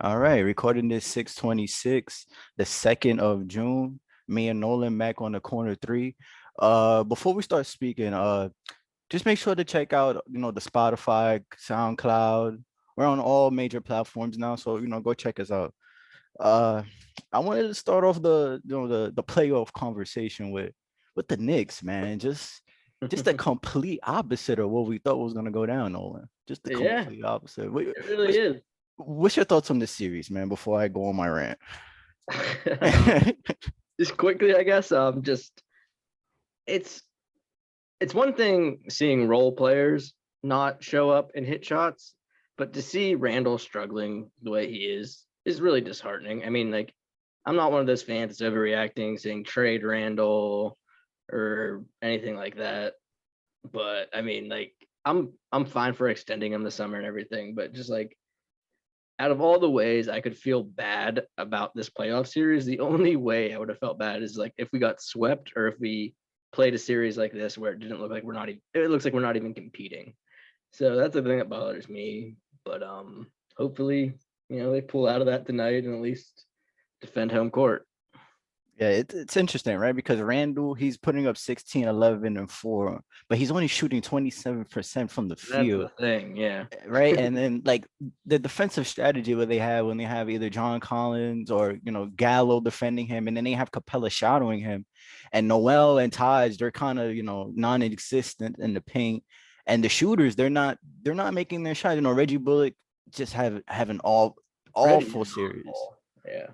All right, recording this 626, the 2nd of June. Me and Nolan back on the corner three. Before we start speaking, just make sure to check out, the Spotify, SoundCloud. We're on all major platforms now, so go check us out. Uh, I wanted to start off the playoff conversation with the Knicks, man. Just the complete opposite of what we thought was gonna go down, Nolan. Just the Yeah, complete opposite. it really is. What's your thoughts on this series, man? Before I go on my rant. Just quickly, I guess. Just it's it's one thing seeing role players not show up and hit shots, but to see Randall struggling the way he is really disheartening. I mean, like, I'm not one of those fans that's overreacting, saying trade Randall or anything like that. But I mean, like, I'm fine for extending him the summer and everything, but just like out of all the ways I could feel bad about this playoff series, the only way I would have felt bad is like if we got swept or if we played a series like this where it didn't look like we're not even it looks like we're not even competing. So that's the thing that bothers me. But hopefully, they pull out of that tonight and at least defend home court. Yeah, it's interesting, right? Because Randall, he's putting up 16, 11, and 4, but he's only shooting 27% from the That's field, the thing, yeah. right? And then like the defensive strategy where they have when they have either John Collins or Gallo defending him, and then they have Capella shadowing him, and Noel and Taj, they're kind of non-existent in the paint. And the shooters, they're not making their shot. Reggie Bullock just have an Reggie's awful an series. awful. Yeah.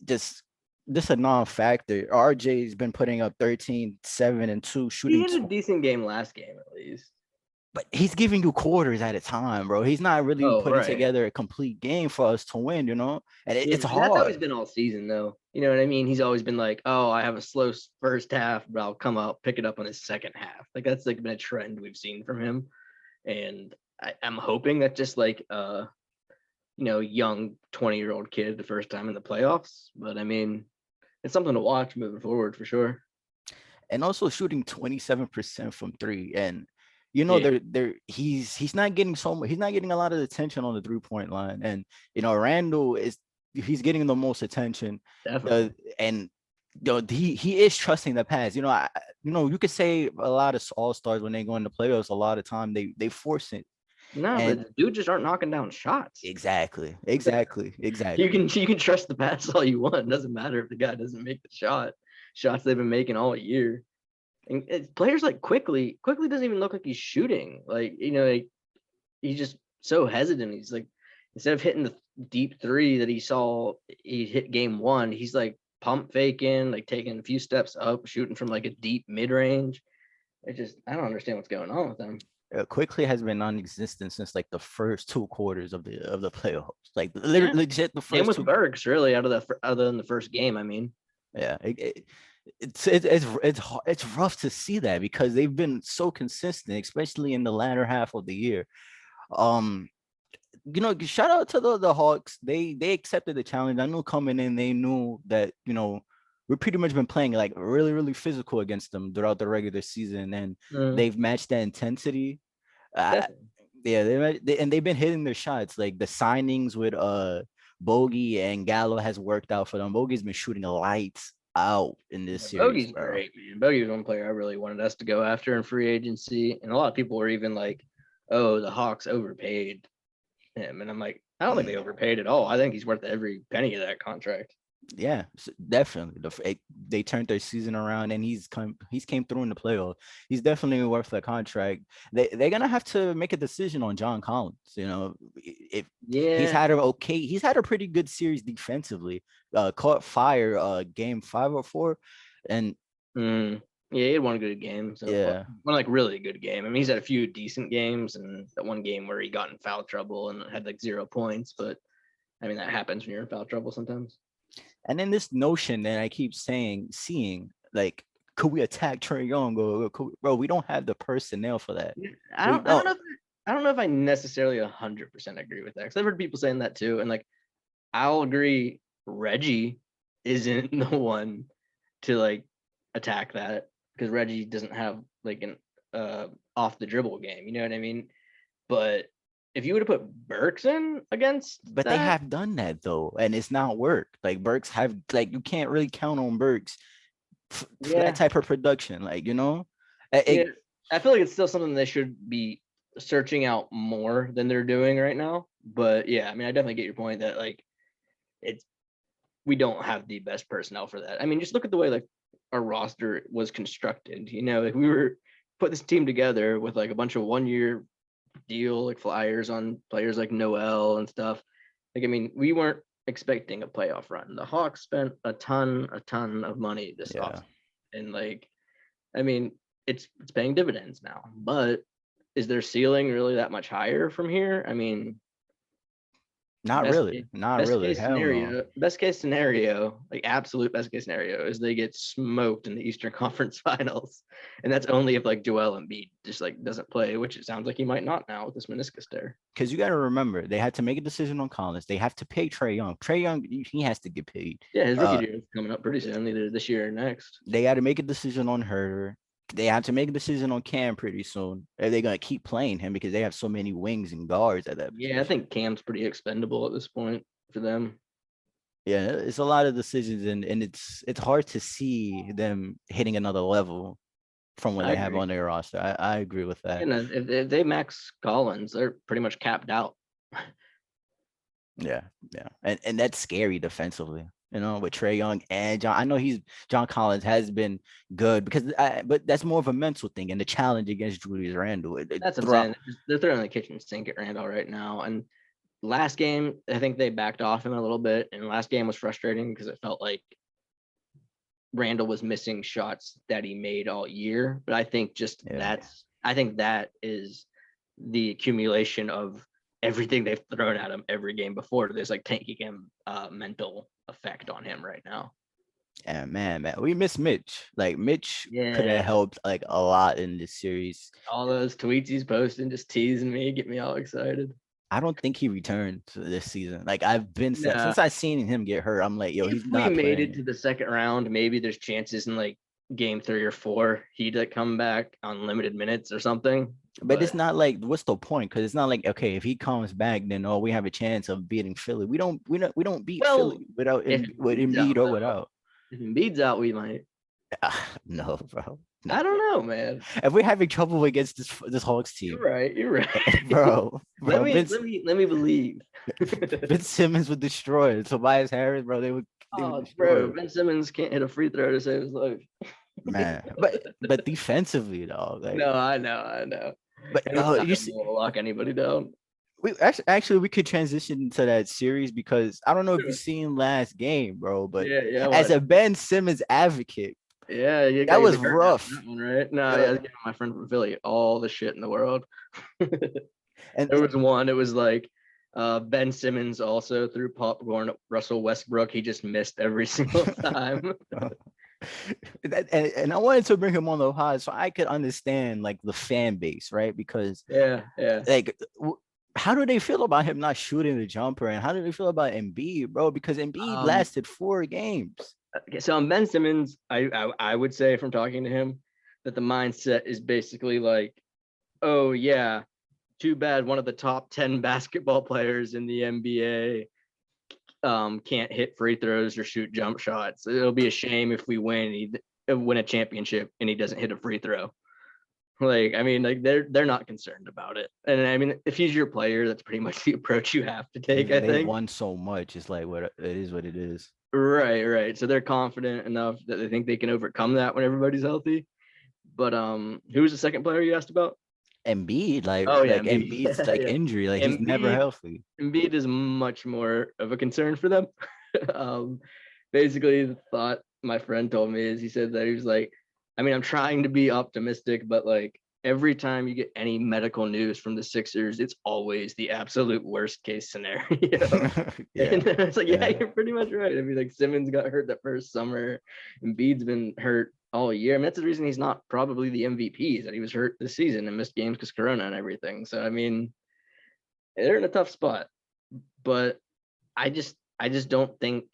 Just this a non-factor. RJ's been putting up 13, 7, and 2, He shooting, had a decent game last game at least. but he's giving you quarters at a time, bro. He's not really Oh, putting right. together a complete game for us to win. And Yeah, it's and that's how he's hard. been all season, though. You know what I mean? He's always been like, "Oh, I have a slow first half, but I'll come out pick it up on his second half." Like that's like been a trend we've seen from him, and I'm hoping that just like young 20-year-old kid the first time in the playoffs. But I mean, it's something to watch moving forward for sure. And also shooting 27% from three. And Yeah, he's not getting he's not getting a lot of attention on the 3-point line. And Randall he's getting the most attention. definitely. And he is trusting the pass. You could say a lot of all stars when they go into playoffs, a lot of time they force it. No, And but dude just aren't knocking down shots. exactly, exactly, You exactly. can trust the pass all you want. It doesn't matter if the guy doesn't make the shot. Shots they've been making all year. And players like quickly doesn't even look like he's shooting. Like, like he's just so hesitant. He's like, instead of hitting the deep three that he hit game one, he's like pump faking, like taking a few steps up, shooting from like a deep mid range. I don't understand what's going on with him. Quickly has been non-existent since like the first two quarters of the playoffs. Like Yeah. literally legit the Same first with two. Burks, really, other than the first game. I mean, Yeah, it's rough to see that because they've been so consistent, especially in the latter half of the year. Um, shout out to the Hawks. They accepted the challenge. I knew coming in, they knew that we've pretty much been playing like really really physical against them throughout the regular season, and mm, they've matched that intensity. Uh, definitely. yeah, and they've been hitting their shots. Like the signings with Bogey and Gallo has worked out for them. Bogey's been shooting lights out in this Yeah, series, Bogey's bro. great, man. Bogey's one player I really wanted us to go after in free agency, and a lot of people were even like, "Oh, the Hawks overpaid him," and I'm like, I don't think they overpaid at all. I think he's worth every penny of that contract. Yeah, definitely. They turned their season around, and he's came through in the playoff. He's definitely worth the contract. They're gonna have to make a decision on John Collins. If Yeah, he's had a pretty good series defensively. Caught fire game 5 or 4, and yeah, he had one good game so far. yeah. One like really good game. I mean, he's had a few decent games, and that one game where he got in foul trouble and had like 0 points. But I mean, that happens when you're in foul trouble sometimes. And then this notion that I keep seeing, like, could we attack Trey Young? Bro, we don't have the personnel for that. Yeah, We I don't don't. know. I don't know if I necessarily 100% agree with that. Because I've heard people saying that too, and like I'll agree. Reggie isn't the one to like attack that because Reggie doesn't have like an off the dribble game. You know what I mean? But if you would have put Burks in against But they that, have done that though, and it's not worked. Like Burks have like you can't really count on Burks for that yeah, type of production. Like yeah, it, I feel like it's still something they should be searching out more than they're doing right now. But yeah, I mean, I definitely get your point that like it's we don't have the best personnel for that. I mean, just look at the way like our roster was constructed. You know, like we were put this team together with like a bunch of 1 year deal, like flyers on players like Noel and stuff. Like, I mean, we weren't expecting a playoff run. The Hawks spent a ton of money this yeah, offseason. And like, I mean, it's paying dividends now. But is their ceiling really that much higher from here? I mean, not really, not really. Hell no. best case scenario, like absolute best case scenario is they get smoked in the Eastern Conference Finals. And that's only if like Joel Embiid just like doesn't play, which it sounds like he might not now with this meniscus tear. Because you got to remember, they had to make a decision on Collins. They have to pay Trey Young. Trey Young, he has to get paid. Yeah, his rookie year is coming up pretty soon, either this year or next. They got to make a decision on Herter. They have to make a decision on Cam pretty soon. Are they gonna keep playing him because they have so many wings and guards at that Yeah, I position? think Cam's pretty expendable at this point for them. Yeah, it's a lot of decisions, and it's hard to see them hitting another level from what I they have agree. on their roster. I agree with that. You know, if they max Collins, they're pretty much capped out. Yeah, yeah, and that's scary defensively. With Trey Young and John. I know John Collins has been good but that's more of a mental thing and the challenge against Julius Randle. That's what I'm saying. They're throwing the kitchen sink at Randall right now. And last game, I think they backed off him a little bit. And last game was frustrating because it felt like Randall was missing shots that he made all year. But I think Yeah. I think that is the accumulation of everything they've thrown at him every game before this, like taking him mental effect on him right now. And man, we miss Mitch. Like Mitch could have Yeah. helped like a lot in this series. All those tweets he's posting, just teasing me, get me all excited. I don't think he returned to this season. Like I've been Nah, since I seen him get hurt, I'm like, yo, if he's we not made it playing. to the second round, maybe there's chances in like game 3 or 4 he'd like come back on limited minutes or something. But it's But not like what's the point? Because it's not like okay, if he comes back, then we have a chance of beating Philly. We don't beat well, Philly without if with Embiid's Embiid out or though, without. if Embiid's out, we might. No, bro. No. I don't know, man. If we're having trouble against this Hawks You're team, right. You're right. bro, let bro, me let me let me believe. Ben Simmons would destroy it. Tobias Harris, bro, they would Oh, destroy bro, it. Ben Simmons can't hit a free throw to save his life. Man. But defensively though, like No, I know. but And he's not you gonna see be able to lock anybody down. we we could transition to that series because I don't know if you've seen last game, bro, but Yeah, as what? a Ben Simmons advocate, Yeah, you that got was like hurt after rough. that one, right? No, yeah, I Uh, was giving my friend from Philly all the shit in the world. and There was one, it was like Ben Simmons also threw popcorn at Russell Westbrook. He just missed every single time. and I wanted to bring him on the pod so I could understand like the fan base, right? Because Yeah. like how do they feel about him not shooting the jumper and how do they feel about Embiid, bro? Because Embiid Um, lasted 4 games. okay, so on Ben Simmons, I would say from talking to him that the mindset is basically like, oh yeah, too bad one of the top 10 basketball players in the NBA can't hit free throws or shoot jump shots. It'll be a shame if we win a championship and he doesn't hit a free throw. Like, I mean, like they're not concerned about it. And I mean, if he's your player, that's pretty much the approach you have to take, I They think. won so much. It's like what it is, what it is. Right. So they're confident enough that they think they can overcome that when everybody's healthy. But who was the second player you asked about? Embiid, Oh yeah, like Embiid. Embiid's like Yeah. injury, like he's never Embiid healthy. Embiid is much more of a concern for them. um, basically, the thought my friend told me is he said that he was like, I mean, I'm trying to be optimistic, but like every time you get any medical news from the Sixers, it's always the absolute worst case scenario. Yeah, And it's like, yeah, yeah. you're pretty much right. I mean, like Simmons got hurt that first summer, and Embiid's been hurt all year. I mean, that's the reason he's not probably the MVP is that he was hurt this season and missed games because Corona and everything. So I mean, they're in a tough spot. But I just don't think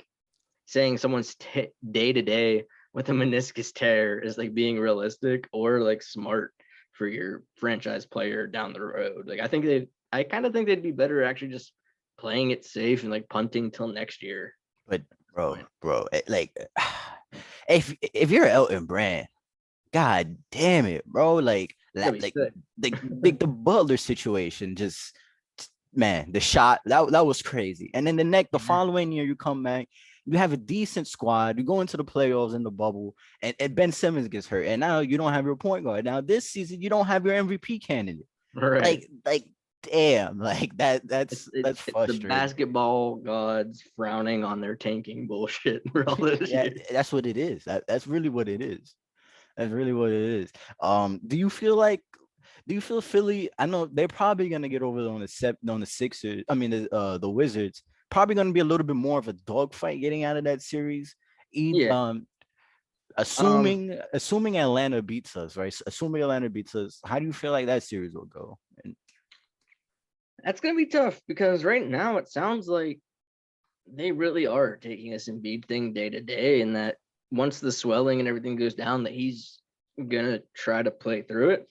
saying someone's day to day with a meniscus tear is like being realistic or like smart for your franchise player down the road. Like I think I kind of think they'd be better actually just playing it safe and like punting till next year. But bro, like if you're Elton Brand, god damn it, bro. Like It's gonna that, be like sick. the Butler situation just man, the shot that was crazy. And then the following year, you come back, you have a decent squad, you go into the playoffs in the bubble, and Ben Simmons gets hurt, and now you don't have your point guard. Now this season, you don't have your MVP candidate. Right. Like damn, like It's, that's it's the frustrating. basketball gods frowning on their tanking bullshit for all those Yeah, years. that's what it is. That's really what it is. That's really what it is. Do you feel like do you feel Philly? I know they're probably gonna get over on the Sixers. I mean the Wizards. Probably gonna be a little bit more of a dogfight getting out of that series. Yeah. Um, Assuming Atlanta beats us, right? Assuming Atlanta beats us, how do you feel like that series will go? And that's gonna be tough because right now it sounds like they really are taking this Embiid thing day to day, and that once the swelling and everything goes down, that he's gonna try to play through it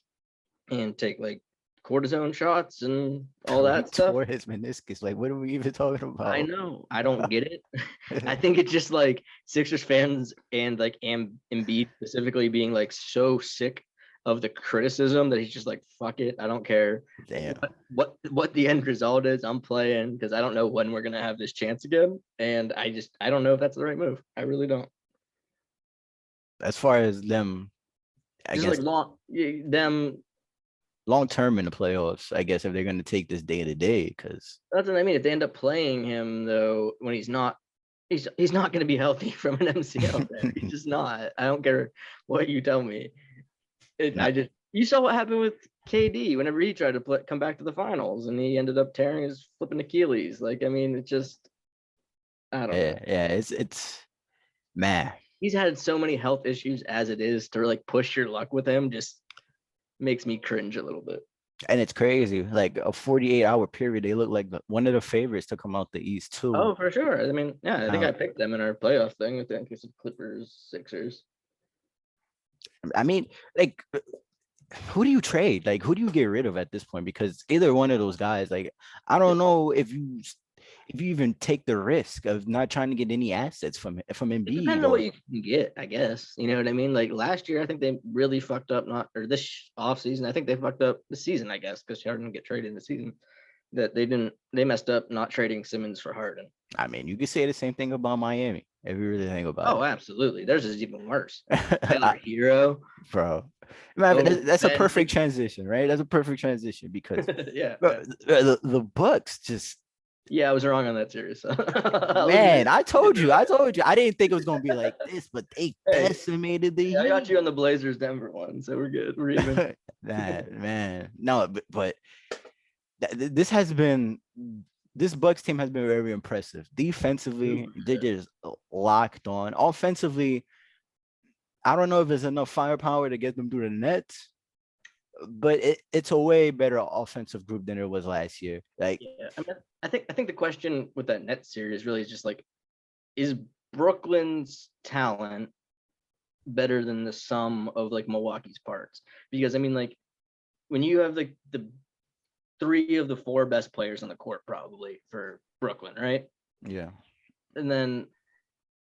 and take like cortisone shots and all bro, he that stuff. tore his meniscus. Like, what are we even talking I about? know. I don't get it. I think it's just like Sixers fans and like Embiid specifically being like so sick of the criticism that he's just like, fuck it. I don't care Damn. what the end result is. I'm playing because I don't know when we're gonna have this chance again. And I don't know if that's the right move. I really don't. As far as them, I Just guess like them. long term in the playoffs, I guess if they're gonna take this day to day, because That's what I mean. If they end up playing him though, when he's not going to be healthy from an MCL. He's just not. I don't care what you tell me. no, You saw what happened with KD whenever he tried to come back to the finals, and he ended up tearing his flipping Achilles. Like, I mean, it just, I don't know. yeah, it's man, He's had so many health issues as it is to like push your luck with him just makes me cringe a little bit. and it's crazy. Like a 48-hour period, they look like one of the favorites to come out the East too. Oh, for sure. I mean, yeah, I think Now, I picked them in our playoff thing. I think it's Clippers, Sixers. I mean, like, who do you trade? Like, who do you get rid of at this point? Because either one of those guys, like, I don't know if you even take the risk of not trying to get any assets from It Embiid depends on what or you can get, I guess. You know what I mean? Like last year, I think they really fucked up. Not or this off season, I think they fucked up the season. I guess because Harden didn't get traded in the season. That they didn't. They messed up not trading Simmons for Harden. I mean, you could say the same thing about Miami if you really think about Oh, absolutely. Theirs is even worse. Tyler it. Hero. Bro. Man, Oh, that's a Ben. perfect transition, right? That's a perfect transition because Yeah, bro, yeah. the Bucks just Yeah, I was wrong on that series. I was man, I told you, wrong. I didn't think it was gonna be like this, but they Hey, decimated the I got Heat. you on the Blazers Denver one, so we're good. We're even. Man, no, but this has been this Bucks team has been very impressive. Defensively, they're 100%. just locked on. Offensively, I don't know if there's enough firepower to get them through the nets, but it's a way better offensive group than it was last year. Like, Yeah, I mean, I think the question with that Nets series really is just like, is Brooklyn's talent better than the sum of like Milwaukee's parts? Because I mean, like when you have like the three of the four best players on the court, probably for Brooklyn, right? yeah, And then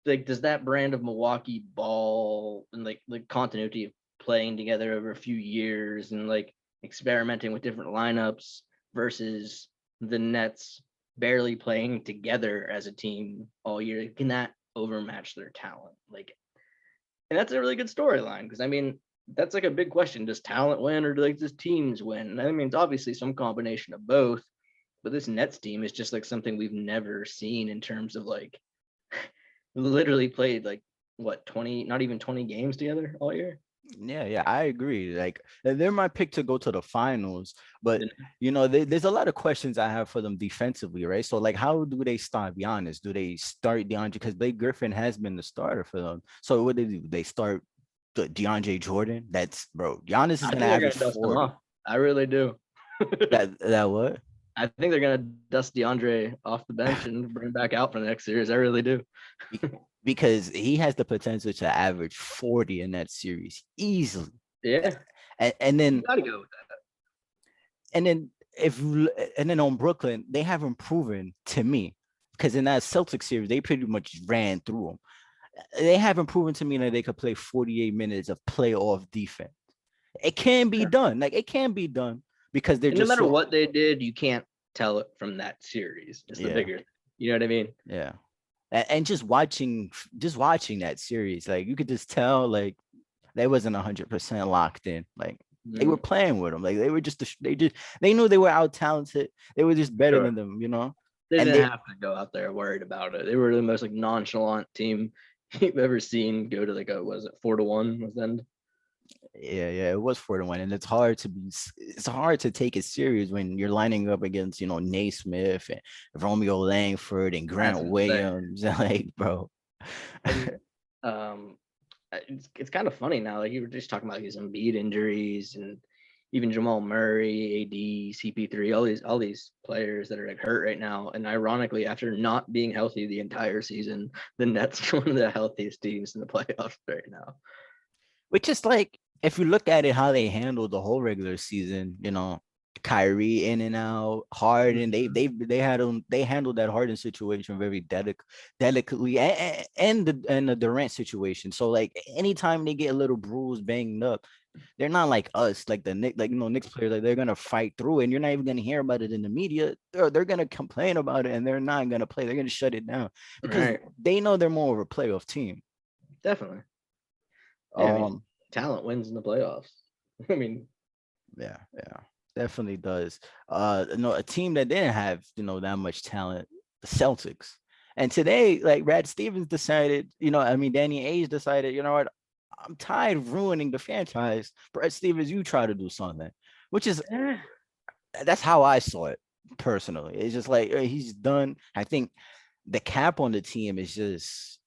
like, does that brand of Milwaukee ball and like continuity of playing together over a few years and like experimenting with different lineups versus the Nets barely playing together as a team all year, can that overmatch their talent? Like, and that's a really good storyline because I mean, that's like a big question. Does talent win or do like just teams win? And I mean, it's obviously some combination of both, but this Nets team is just like something we've never seen in terms of like literally played like what 20, not even 20 games together all year. yeah, I agree. Like, they're my pick to go to the finals, but there's a lot of questions I have for them defensively, right? So, like, how do they start Giannis? Do they start DeAndre? Because Blake Griffin has been the starter for them. So, what do? They start the DeAndre Jordan? That's bro. Giannis is I gonna think they're average gonna dust them 40. off. I really do. That what? I think they're gonna dust DeAndre off the bench and bring him back out for the next series. I really do. Because he has the potential to average 40 in that series easily. Yeah, And you then gotta go with and then if and then on Brooklyn, they haven't proven to me because in that Celtics series, they pretty much ran through them. They haven't proven to me that they could play 48 minutes of playoff defense. It can be Yeah. done. Like it can be done because they're And no just matter so what they did, you can't tell it from that series. It's the yeah, bigger, you know what I mean? yeah. And just watching that series, like you could just tell like they wasn't 100% locked in. Like they were Mm, playing with them. Like they were they knew they were out talented. They were just better sure. than them. They And didn't they have to go out there worried about it. They were the most like nonchalant team you've ever seen go to like a was it 4-1 was end? yeah, it was 4-1. And it's hard to take it serious when you're lining up against, Naismith and Romeo Langford and That's Grant insane. Williams. Like, bro. And um it's kind of funny now. Like you were just talking about these Embiid injuries and even Jamal Murray, AD, CP3, all these players that are like hurt right now. And ironically, after not being healthy the entire season, the Nets are one of the healthiest teams in the playoffs right now. Which is like, if you look at it, how they handled the whole regular season, Kyrie in and out, Harden, they handled that Harden situation very delicately, and the Durant situation. So like anytime they get a little bruised, banged up, they're not like us, like the Nick, like Knicks players, like they're gonna fight through it, and you're not even gonna hear about it in the media. They're gonna complain about it, and they're not gonna play. They're gonna shut it down because Right. they know they're more of a playoff team. Definitely. Yeah, I mean, Um, talent wins in the playoffs. I mean, yeah, definitely does. No, a team that didn't have that much talent, the Celtics. And today, like Brad Stevens decided, Danny Ainge decided, you know what, I'm tired of ruining the franchise. Brad Stevens, you try to do something, which is eh, that's how I saw it personally. It's just like he's done. I think the cap on the team is just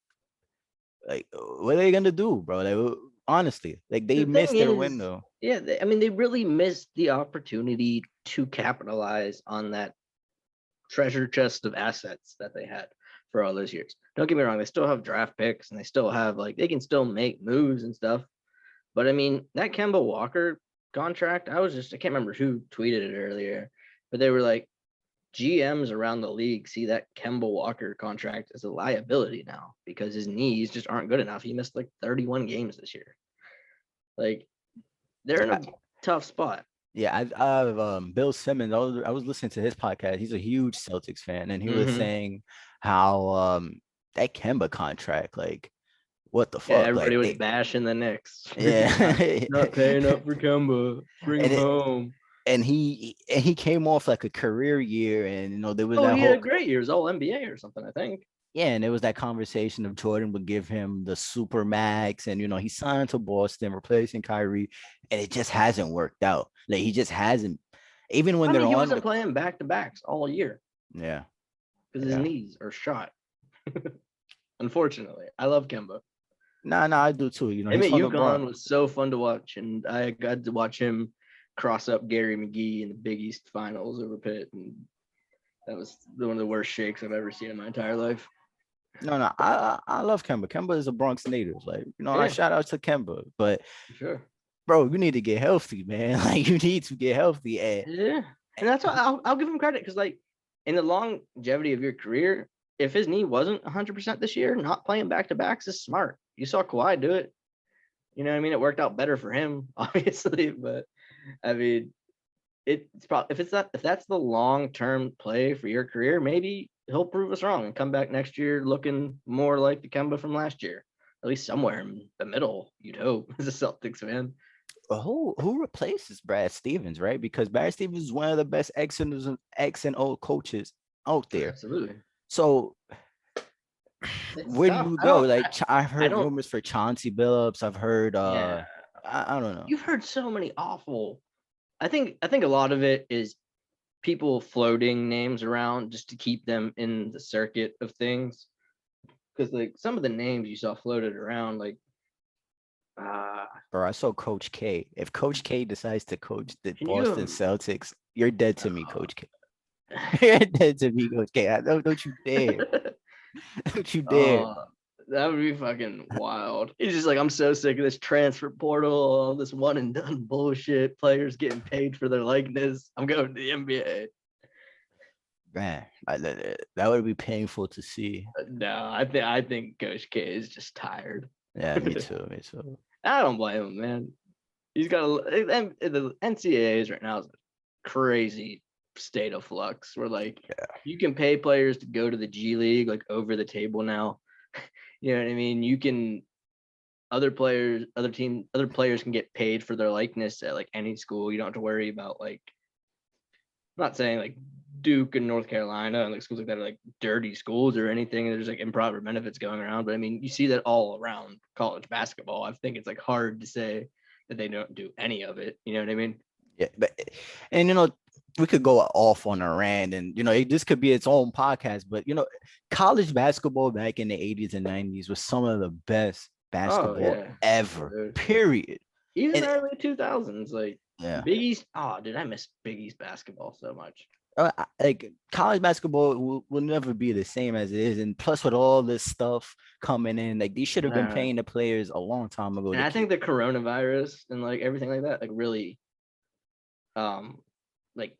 like, what are they gonna do, bro? Like, honestly, like they the thing missed their is, window. yeah, I mean, they really missed the opportunity to capitalize on that treasure chest of assets that they had for all those years. Don't get me wrong, they still have draft picks and they still have like they can still make moves and stuff. But I mean, that Kemba Walker contract, I can't remember who tweeted it earlier, but they were like, GMs around the league see that Kemba Walker contract as a liability now because his knees just aren't good enough. He missed like 31 games this year. Like they're in a tough spot. Yeah, I've Bill Simmons. I was listening to his podcast. He's a huge Celtics fan, and he was Mm-hmm. saying how that Kemba contract, like, what the Yeah, fuck, everybody like was they, bashing the Knicks for not yeah, not paying up for Kemba. Bring and him it, home. and he came off like a career year, and there was Oh, that he had a whole great year. He's all NBA or something, I think. yeah, and there was that conversation of Jordan would give him the super max, and he signed to Boston, replacing Kyrie, and it just hasn't worked out. Like he just hasn't, even when I they're mean, he on wasn't the playing back to backs all year yeah, because his yeah. knees are shot. Unfortunately, I love Kemba. Nah, I do too. Him He's at from the UConn Bronx. was so fun to watch, and I got to watch him cross up Gary McGee in the Big East Finals over Pitt, and that was one of the worst shakes I've ever seen in my entire life. No, I love Kemba. Kemba is a Bronx native. Like, I Yeah, shout out to Kemba. But for sure. bro, you need to get healthy, man. Like you need to get healthy. Yeah, and that's why I'll give him credit because like in the longevity of your career, if his knee wasn't 100% this year, not playing back to backs is smart. You saw Kawhi do it. You know what I mean? It worked out better for him, obviously, but I mean, it's probably if that's the long term play for your career, maybe he'll prove us wrong and come back next year looking more like the Kemba from last year, at least somewhere in the middle. You'd hope as a Celtics fan. Who replaces Brad Stevens, right? Because Brad Stevens is one of the best X and O coaches out there. Absolutely, So it's where do tough. you I go? don't. Like I've I heard don't. rumors for Chauncey Billups. I've heard Yeah, I don't know. you've heard so many awful. I think a lot of it is people floating names around just to keep them in the circuit of things. Because like some of the names you saw floated around, like uh Bro, I saw Coach K. If Coach K decides to coach the can Boston you Celtics, you're dead to me, uh, Coach K. You're dead to me, Coach K. Don't you dare. Don't you dare. uh That would be fucking wild. He's just like, I'm so sick of this transfer portal, all this one and done bullshit. Players getting paid for their likeness. I'm going to the NBA. Man, that would be painful to see. No, I think Coach K is just tired. Yeah, me too. Me too. I don't blame him, man. He's got the NCAAs right now is a crazy state of flux where like you can pay players to go to the G League like over the table now. You know what I mean? You can other players can get paid for their likeness at like any school. You don't have to worry about like, I'm not saying like Duke and North Carolina and like schools like that are like dirty schools or anything. There's like improper benefits going around, but I mean, you see that all around college basketball. I think it's like hard to say that they don't do any of it. You know what I mean? Yeah, and we could go off on a rant, and this could be its own podcast. But college basketball back in the 80s and 90s was some of the best Oh basketball yeah, ever. dude. Period. Even And the early 2000s, like yeah, Big East. Oh, dude, I miss Big East basketball so much. like college basketball will never be the same as it is, and plus with all this stuff coming in, like they should have been paying the players a long time ago. And I think the coronavirus and like everything like that, like really, like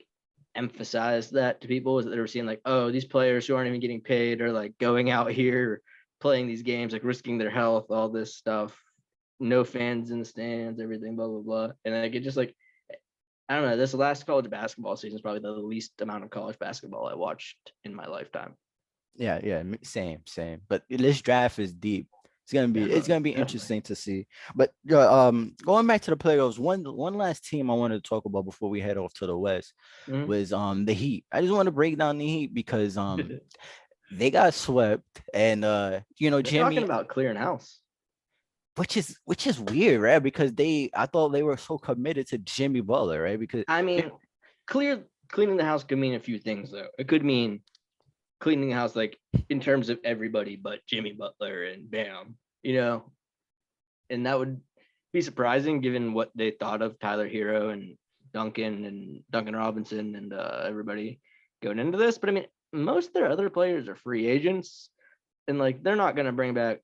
emphasized that to people is that they were seeing like, oh, these players who aren't even getting paid are like going out here playing these games, like risking their health, all this stuff, no fans in the stands, everything, blah blah blah, and like it just like I don't know. This last college basketball season is probably the least amount of college basketball I watched in my lifetime. Yeah, same. But this draft is deep. It's gonna be interesting to see. But going back to the playoffs, one last team I wanted to talk about before we head off to the West was the Heat. I just want to break down the Heat because they got swept, and They're Jimmy, talking about clearing house. which is weird, right? Because I thought they were so committed to Jimmy Butler, right? Because I mean, cleaning the house could mean a few things though. It could mean cleaning the house like in terms of everybody but Jimmy Butler and Bam, and that would be surprising given what they thought of Tyler Hero and Duncan Robinson and everybody going into this. But I mean, most of their other players are free agents, and like they're not going to bring back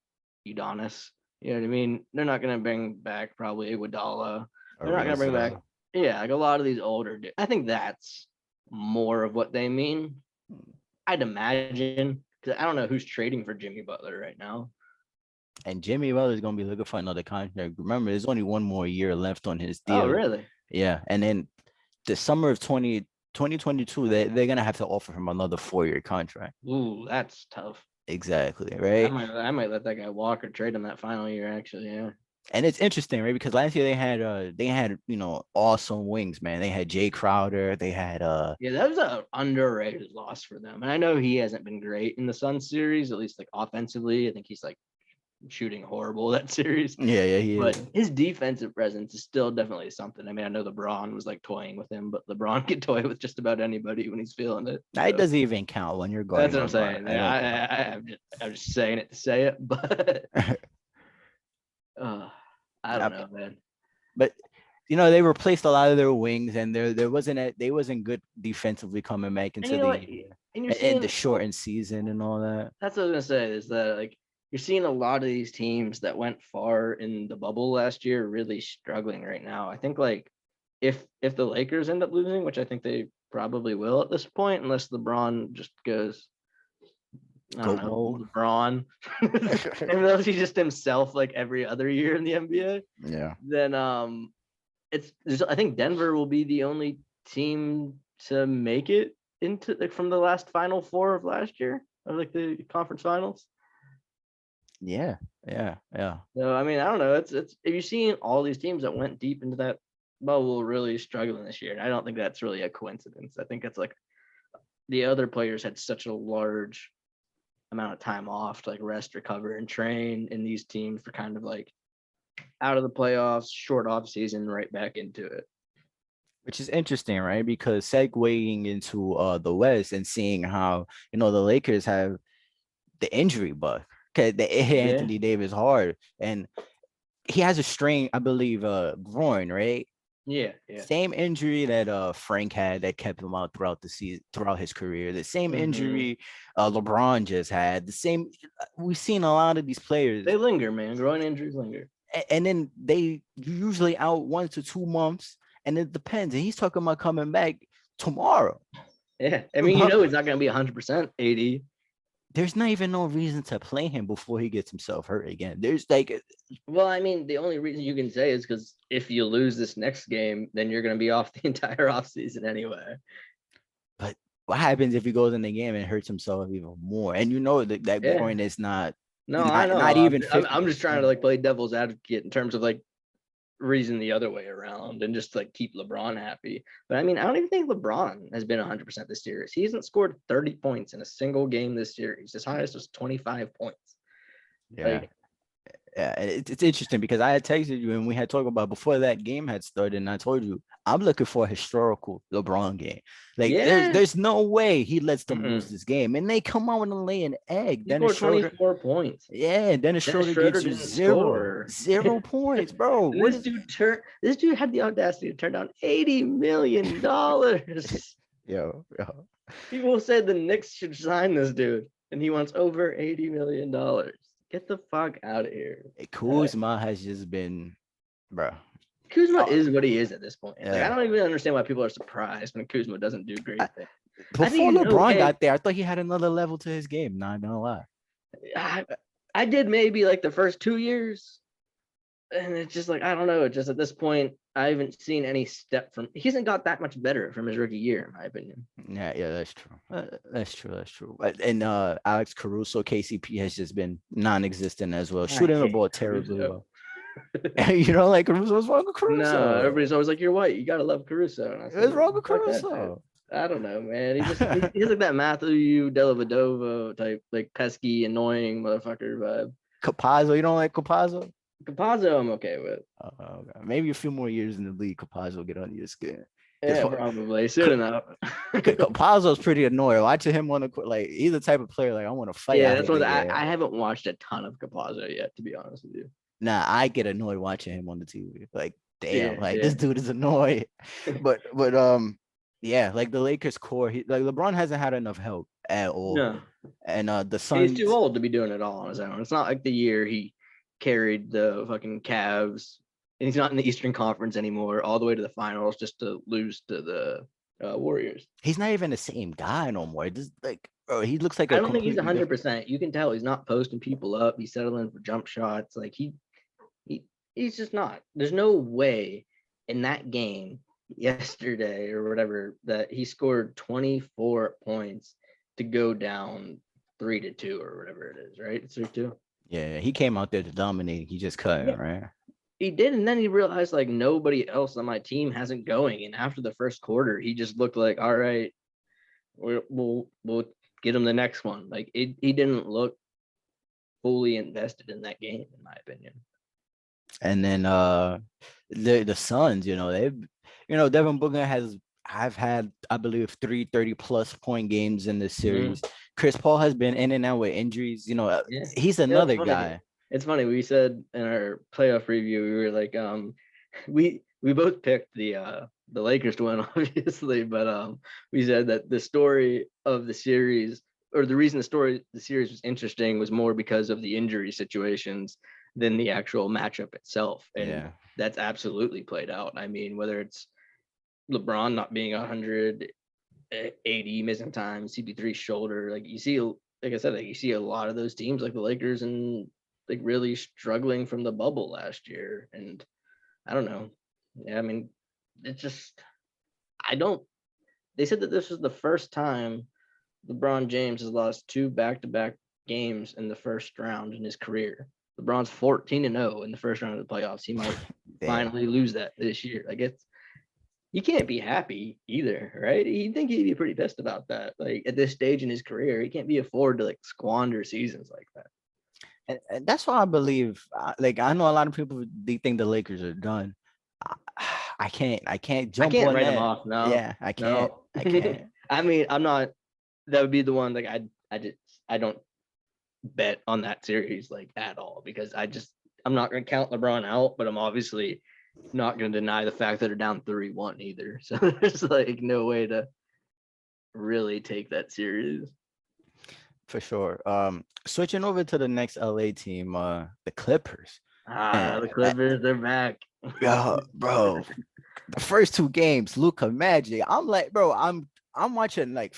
Udonis. You know what I mean? They're not going to bring back probably Iguodala. They're not going to bring back, like a lot of these older dudes. I think that's more of what they mean. I'd imagine, because I don't know who's trading for Jimmy Butler right now. And Jimmy Butler is gonna be looking for another contract. Remember, there's only one more year left on his deal. Oh, really? Yeah, and then the summer of 2022, they're gonna have to offer him another 4-year contract. Ooh, that's tough. Exactly, right? I might let that guy walk or trade him that final year, actually. Yeah. And it's interesting, right? Because last year they had awesome wings, man. They had Jay Crowder, they had Yeah, that was an underrated loss for them. And I know he hasn't been great in the Suns series, at least like offensively. I think he's like shooting horrible that series. Yeah, but his defensive presence is still definitely something. I mean, I know LeBron was like toying with him, but LeBron can toy with just about anybody when he's feeling it. So. It doesn't even count when you're going. That's what I'm saying. I'm just saying it to say it, but I don't know, man. But they replaced a lot of their wings, and they wasn't good defensively coming back into the shortened season and all that. That's what I was gonna say. Is that like you're seeing a lot of these teams that went far in the bubble last year really struggling right now. I think like if the Lakers end up losing, which I think they probably will at this point, unless LeBron just goes, I don't know, LeBron, unless he's just himself like every other year in the NBA. Yeah. Then I think Denver will be the only team to make it into like from the last Final Four of last year, or like the conference finals. Yeah. So I mean, I don't know. It's if you've seen all these teams that went deep into that bubble really struggling this year, and I don't think that's really a coincidence. I think it's like the other players had such a large amount of time off to like rest, recover, and train, and these teams were kind of like out of the playoffs, short off season, right back into it. Which is interesting, right? Because segueing into the West and seeing how the Lakers have the injury bug. Okay, they hit Anthony Davis hard, and he has a strain, I believe, groin, right? Yeah, yeah. Same injury that Frank had that kept him out throughout the season, throughout his career. The same Hmm. injury LeBron just had. The same. We've seen a lot of these players, They linger, man. Groin injuries linger. and then they usually out 1 to 2 months, and it depends. And he's talking about coming back tomorrow. Yeah, I mean, he's not going to be 100% 80. There's not even no reason to play him before he gets himself hurt again. There's like, Well, I mean, the only reason you can say is because if you lose this next game, then you're going to be off the entire offseason anyway. but what happens if he goes in the game and hurts himself even more? And you know that Yeah. groin is not No, I not know. not even I'm just trying to 50%. like play devil's advocate in terms of like reason the other way around and just like keep LeBron happy. But I mean, I don't even think LeBron has been 100% this series. He hasn't scored 30 points in a single game this series. His highest was 25 points. Yeah. Like, Yeah, it's interesting because I had texted you and we had talked about before that game had started, and I told you I'm looking for a historical LeBron game. Like yeah. there's no way he lets them lose Mm-mm. this game, and they come out and lay an egg. He Dennis scored Schroeder, 24 points. yeah, Dennis Dennis Schroeder Schroeder gets you didn't zero, score. 0 points, bro. And What is this dude had the audacity to turn down $80 million. yo? People said the Knicks should sign this dude, and he wants over $80 million. Get the fuck out of here. Kuzma has just been, bro. Kuzma Uh, is what he is at this point. Like, I yeah. don't even understand why people are surprised when Kuzma doesn't do I, great things. I think before he's LeBron okay. got there, I thought he had another level to his game. Not gonna lie. I, I did maybe like the first 2 years, and it's just like I don't know. Just at this point, I haven't seen any step from. He hasn't got that much better from his rookie year, in my opinion. Yeah, that's true. That's true. And Alex Caruso, KCP has just been non-existent as well, I shooting the hate ball terribly Caruso. well. You know, like Caruso, what's wrong with No, Caruso? everybody's always like, "You're white, you gotta love Caruso," and I said, What's wrong with "Fuck that shit." Caruso? I don't know, man. He's like that Matthew Dellavedova type, like pesky, annoying motherfucker vibe. Capazzo, you don't like Capazzo? Capazzo, I'm okay with. Okay. Maybe a few more years in the league, Capazzo will get under your skin. Because Yeah, probably soon enough. Capazzo's pretty annoying. Watching him on the court, like he's the type of player like I want to fight Yeah, after that's what the I game. haven't watched a ton of Capazzo yet, to be honest with you. Nah, I get annoyed watching him on the TV. Like, damn, Yeah, like yeah. this dude is annoying. But yeah, like the Lakers core, like LeBron hasn't had enough help at all. No, And the he's too Suns, old to be doing it all on his own. It's not like the year he carried the fucking Cavs, and he's not in the Eastern Conference anymore, all the way to the finals just to lose to the Warriors. he's not even the same guy no more. Just like bro, he looks like I a don't think he's completely different. 100%. You can tell he's not posting people up. He's settling for jump shots. Like he he's just not. There's no way in that game yesterday or whatever that he scored 24 points to go down 3-2 or whatever it is, right? It's 3-2. Yeah, he came out there to dominate. He just couldn't, Yeah, right? he did, and then he realized like nobody else on my team hasn't going. And after the first quarter, he just looked like, all right, we'll get him the next one. Like he didn't look fully invested in that game, in my opinion. And then the Suns, they've Devin Booker has I've had I believe 3 30+ point games in this Mm-hmm. series. Chris Paul has been in and out with injuries. Yeah. He's It's another funny. guy. It's funny. We said in our playoff review, we were like, we both picked the Lakers to win, obviously, but we said that the story of the series, or the reason the series was interesting, was more because of the injury situations than the actual matchup itself. And Yeah. that's absolutely played out. I mean, whether it's LeBron not being 180 missing time, CP3 shoulder, like you see, like I said, like you see a lot of those teams like the Lakers and like really struggling from the bubble last year. And I don't know. Yeah, I mean, it's just I don't. They said that this was the first time LeBron James has lost 2 back-to-back games in the first round in his career. LeBron's 14-0 in the first round of the playoffs. He might Damn. finally lose that this year. I guess you can't be happy either, right? You'd think he'd be pretty pissed about that. Like at this stage in his career, he can't be afford to like squander seasons like that. And that's why I believe. Like I know a lot of people they think the Lakers are done. I, I can't I jump can't on write him that. off. No, Yeah, I can't. no. I can't. I mean, I'm not. That would be the one. Like I don't bet on that series like at all because I'm not going to count LeBron out, but I'm obviously not going to deny the fact that they're down 3-1 either. So there's like no way to really take that serious. For sure. Switching over to the next LA team, the Clippers. The And Clippers, they're back. bro, the first two games, Luka Magic. I'm like, bro, I'm watching like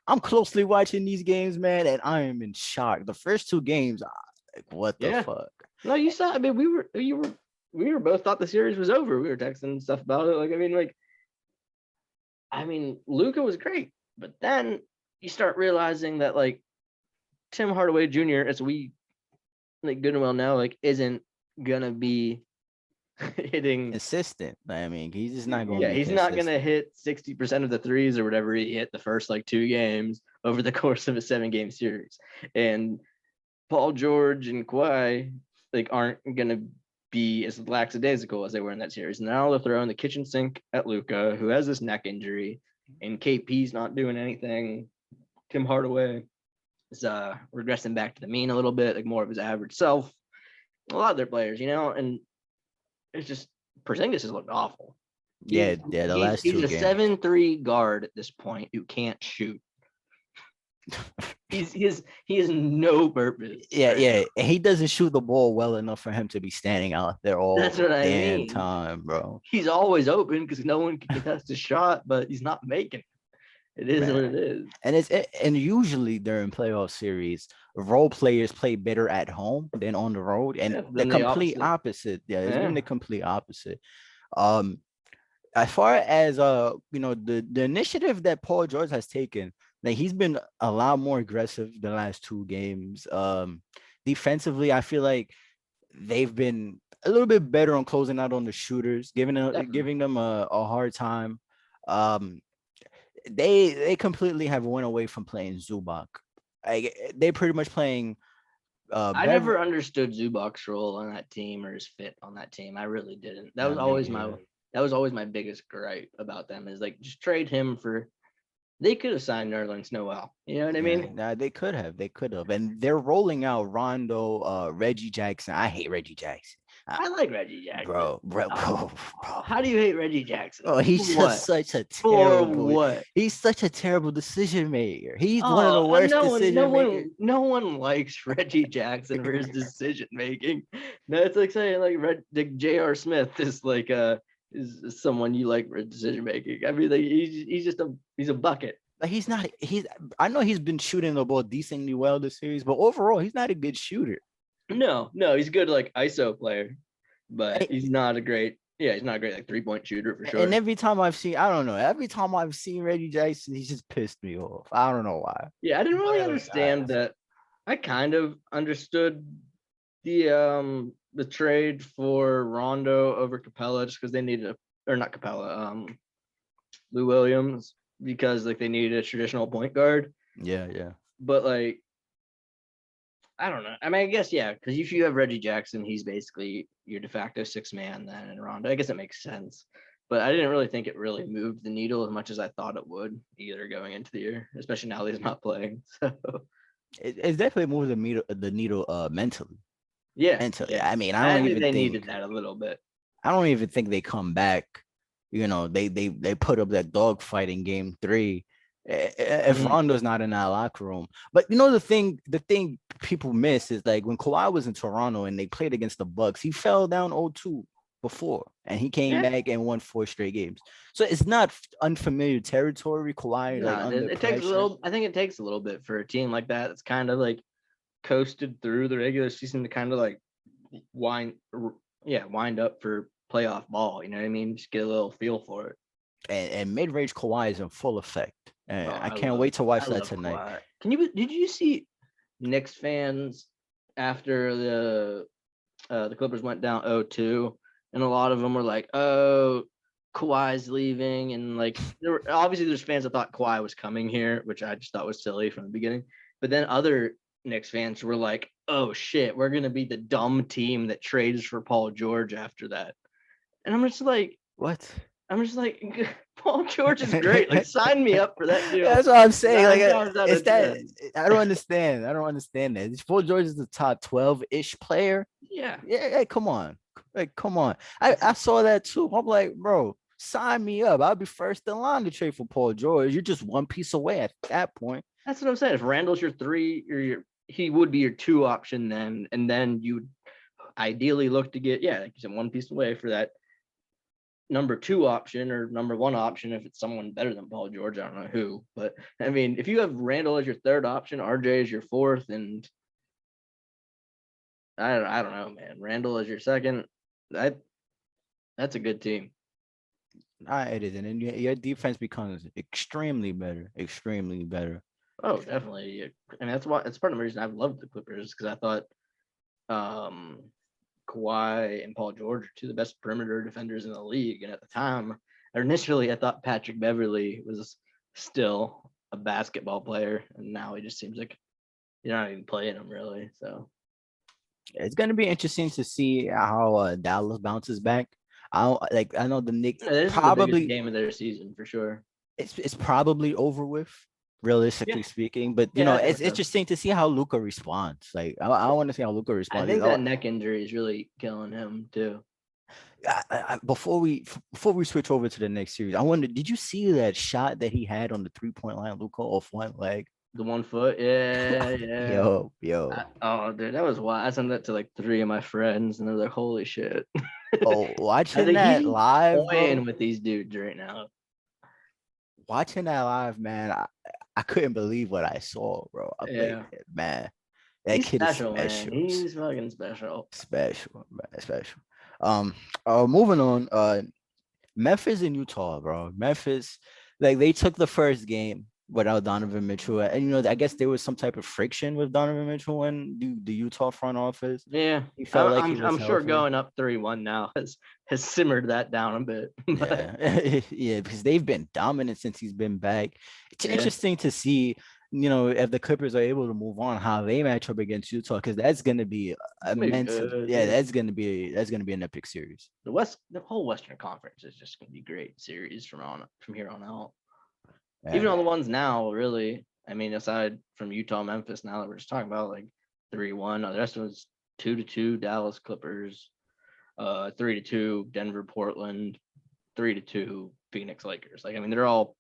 I'm closely watching these games, man, and I am in shock. The first two games, like, what the Yeah. fuck? No, you saw. I mean, we were both thought the series was over. We were texting stuff about it. I mean, Luka was great, but then you start realizing that like Tim Hardaway Jr., as we like good and well know, like isn't gonna be hitting. Consistent. I mean, he's just not going to Yeah, be he's not gonna consistent. hit 60% of the threes or whatever he hit the first like 2 games over the course of a 7-game series. And Paul George and Kawhi like aren't gonna be as lackadaisical as they were in that series. Now they're throwing the kitchen sink at Luka, who has this neck injury, and KP's not doing anything. Tim Hardaway is regressing back to the mean a little bit, like more of his average self. A lot of their players, and it's just Porzingis has looked awful. Yeah, the last He's two a games. 7-3 guard at this point who can't shoot. He has no purpose. Yeah. He doesn't shoot the ball well enough for him to be standing out there all That's what I damn mean. time, bro. He's always open because no one can contest his shot, but he's not making it. It is what it is. And usually during playoff series, role players play better at home than on the road, and the complete opposite. Yeah, it's been the complete opposite. As far as the initiative that Paul George has taken, like he's been a lot more aggressive the last two games. Defensively, I feel like they've been a little bit better on closing out on the shooters, giving them a hard time. They completely have went away from playing Zubac. They pretty much playing. I never understood Zubac's role on that team or his fit on that team. I really didn't. That was always my biggest gripe about them is like just trade him for. They could have signed Nerlens Noel. You know what I mean? Nah, they could have, and they're rolling out Rondo, Reggie Jackson. I hate Reggie Jackson. I like Reggie Jackson, bro. How do you hate Reggie Jackson? Oh, he's just such a terrible. He's such a terrible decision maker. He's one of the worst decision makers. No one likes Reggie Jackson for his decision making. No, it's like saying like J.R. Smith is like is someone you like for decision making. I mean, like he's a bucket. Like I know he's been shooting the ball decently well this series, but overall he's not a good shooter. No, he's good like ISO player, but he's not a great like 3-point shooter for sure. And every time I've seen Reggie Jackson, he's just pissed me off. I don't know why. Yeah, I didn't really understand that. I kind of understood the trade for Rondo over Capella just because they needed Lou Williams, because like they needed a traditional point guard. Yeah. But like, I don't know. I mean, I guess because if you have Reggie Jackson, he's basically your de facto 6th man then in Rondo. I guess it makes sense. But I didn't really think it really moved the needle as much as I thought it would either going into the year, especially now that he's not playing. So it's definitely moved the needle mentally. Yeah. Mentally. Yeah. I mean, I don't even think they think needed that a little bit. I don't even think they come back. They put up that dogfight in game 3. If Rondo's not in that locker room. But the thing people miss is like when Kawhi was in Toronto and they played against the Bucks, he fell down 0-2 before and he came back and won 4 straight games. So it's not unfamiliar territory. Kawhi it takes a little. I think it takes a little bit for a team like that. It's kind of like coasted through the regular season to kind of like wind up for playoff ball. You know what I mean? Just get a little feel for it. And mid-range Kawhi is in full effect. And I can't wait to watch that tonight. Kawhi. Did you see Knicks fans after the Clippers went down 0-2, and a lot of them were like, "Oh, Kawhi's leaving," and like there's fans that thought Kawhi was coming here, which I just thought was silly from the beginning. But then other Knicks fans were like, "Oh shit, we're gonna be the dumb team that trades for Paul George after that," and I'm just like, what? I'm just like, Paul George is great. Like, sign me up for that deal. That's what I'm saying. Like, it's that I don't understand. I don't understand that. Paul George is the top 12-ish player. Yeah. Yeah, hey, come on. Like, come on. I saw that too. I'm like, bro, sign me up. I'll be first in line to trade for Paul George. You're just one piece away at that point. That's what I'm saying. If Randall's your 3, or he would be your 2 option then, and then you ideally look to get, like you said, one piece away for that number 2 option or number 1 option if it's someone better than Paul George. I don't know who, but I mean, if you have Randall as your 3rd option, RJ is your 4th, and I don't know, man. Randall is your 2nd. That's a good team. It is, and then your defense becomes extremely better, extremely better. Oh, definitely. And that's part of the reason I've loved the Clippers, because I thought Kawhi and Paul George are 2 of the best perimeter defenders in the league. And at the time, initially, I thought Patrick Beverley was still a basketball player, and now he just seems like you're not even playing him really. So It's gonna be interesting to see how Dallas bounces back. I know the Knicks this is the biggest probably game of their season for sure. it's probably over with, realistically Yeah, speaking. But yeah, I it's think so. interesting to see how Luka responds. Like I want to see how Luka responds. I think that neck injury is really killing him too. Before we switch over to the next series, I wonder, did you see that shot that he had on the 3-point line, Luka, off one leg? The 1 foot, yeah. Yo. Oh, dude, that was wild. I sent that to like 3 of my friends, and they're like, "Holy shit!" Oh, I watching think that he's live, playing bro. with these dudes right now. Watching that live, man, I couldn't believe what I saw, bro. I'm like, Yeah, man, that he's kid is special, man. special. He's fucking special. Special, man, special. Um, moving on. Memphis and Utah, bro. Memphis, like they took the first game without Donovan Mitchell, and I guess there was some type of friction with Donovan Mitchell and the Utah front office. Yeah, He felt like he was I'm sure healthy. going up 3-1 now has simmered that down a bit. But Yeah, yeah, because they've been dominant since he's been back. It's yeah, interesting to see, if the Clippers are able to move on, how they match up against Utah, because that's gonna be it's gonna be immense. good. Yeah, Yeah. that's gonna be an epic series. The whole Western Conference is just gonna be great series from here on out. Even Yeah. all the ones now, really. I mean, aside from Utah, Memphis, now that we're just talking about like 3-1, the rest was 2-2 Dallas Clippers, 3-2 Denver Portland, 3-2 Phoenix Lakers. Like, I mean, they're all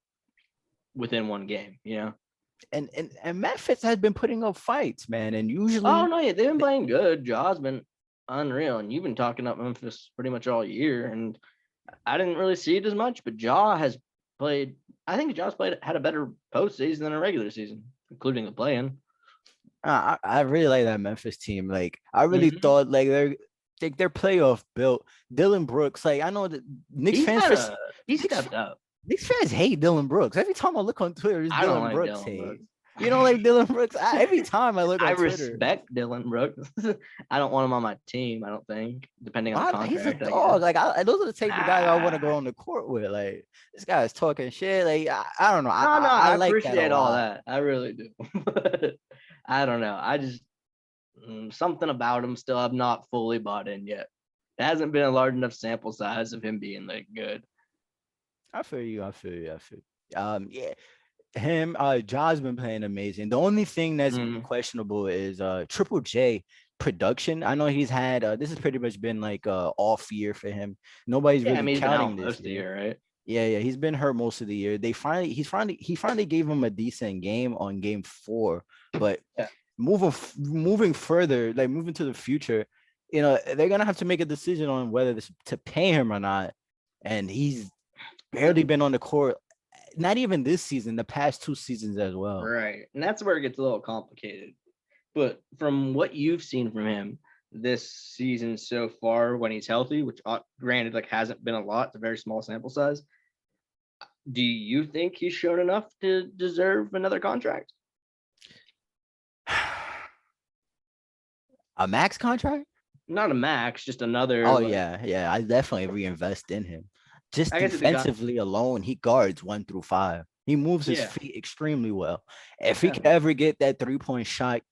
within one game, you know. And Memphis has been putting up fights, man, and Oh usually, no, yeah, they've been playing good. Jaw's been unreal, and you've been talking up Memphis pretty much all year, and I didn't really see it as much, but Jaw has played. I think Jaw's had a better postseason than a regular season, including the play-in. I really like that Memphis team. Like I really Mm-hmm. thought like they're playoff built. Dylan Brooks, like I know that Knicks He's fans had for a he Knicks, stepped up. Knicks fans hate Dylan Brooks. Every time I look on Twitter, it's I don't Dylan like Brooks Dylan hate. Brooks. You don't like Dylan Brooks? Every time I look I on Twitter, respect Dylan Brooks. I don't want him on my team. I don't think, depending on the he's a contract, I guess. dog. Like those are the type of guys I want to Nah, go on the court with. Like this guy is talking shit. Like I don't know. no, I I like that a appreciate all lot. that. I really do. But I don't know. I just something about him still have not fully bought in yet. It hasn't been a large enough sample size of him being like good. I feel you. I feel you. I feel you. Yeah. Him, Ja's been playing amazing. The only thing that's Mm. questionable is Triple J production. I know he's had this has pretty much been like off year for him. Nobody's Yeah, I really mean he's been counting out this most of the year. year, right? Yeah, he's been hurt most of the year. He finally gave him a decent game on game 4, but Yeah. moving further, like moving to the future, they're gonna have to make a decision on whether to pay him or not. And he's barely been on the court, not even this season, the past 2 seasons as well. Right. And that's where it gets a little complicated. But from what you've seen from him this season so far when he's healthy, which granted like hasn't been a lot, it's a very small sample size. Do you think he's shown enough to deserve another contract? A max contract? Not a max, just another Oh like yeah. I definitely reinvest in him. Just I guess if they got defensively alone, he guards 1 through 5. He moves his yeah, feet extremely well. If he could definitely. ever get that 3-point shot,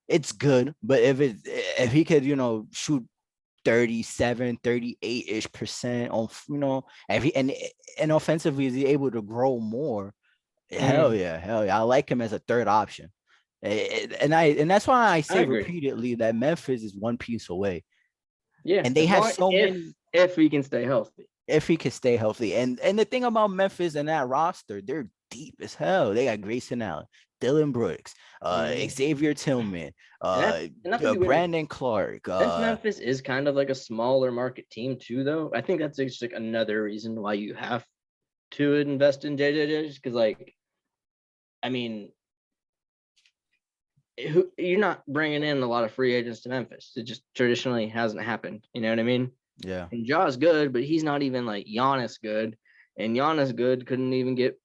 it's good. But if he could, shoot 37, 38-ish% on, if he and offensively is he able to grow more? Mm, Hell yeah. I like him as a third option. And that's why I I say agree. repeatedly that Memphis is one piece away. Yeah, And they as have long so many if he can stay healthy. if he could stay healthy. And the thing about Memphis and that roster, they're deep as hell. They got Grayson Allen, Dylan Brooks, Mhm. Xavier Tillman, And not to be weird, Brandon Clark. since Memphis is kind of like a smaller market team too, though, I think that's just like another reason why you have to invest in JJJ, because like, I mean, you're not bringing in a lot of free agents to Memphis. It just traditionally hasn't happened. You know what I mean? Yeah. And Ja's good, but he's not even like Giannis good. And Giannis good couldn't even get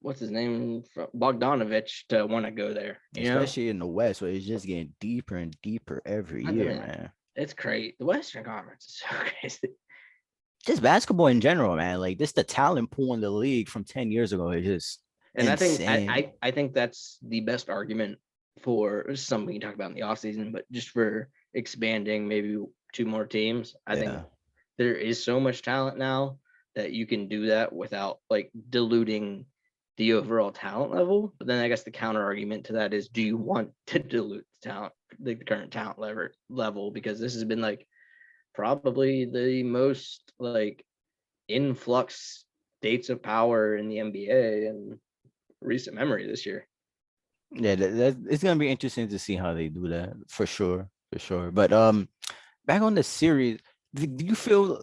what's his name, Bogdanovich to want to go there. You know, Especially in the West, where it's just getting deeper and deeper every I year, mean, man. it's crazy. The Western Conference is so crazy. Just basketball in general, man. Like this, the talent pool in the league from 10 years ago is just And I think insane. I think that's the best argument for something we can talk about in the offseason, but just for expanding maybe two more teams. I think Yeah. there is so much talent now that you can do that without like diluting the overall talent level. But then I guess the counter argument to that is, do you want to dilute the talent, the current talent level? Because this has been like probably the most like influx states of power in the NBA and recent memory this year. Yeah, it's gonna be interesting to see how they do that for sure, for sure. But back on the series, do you feel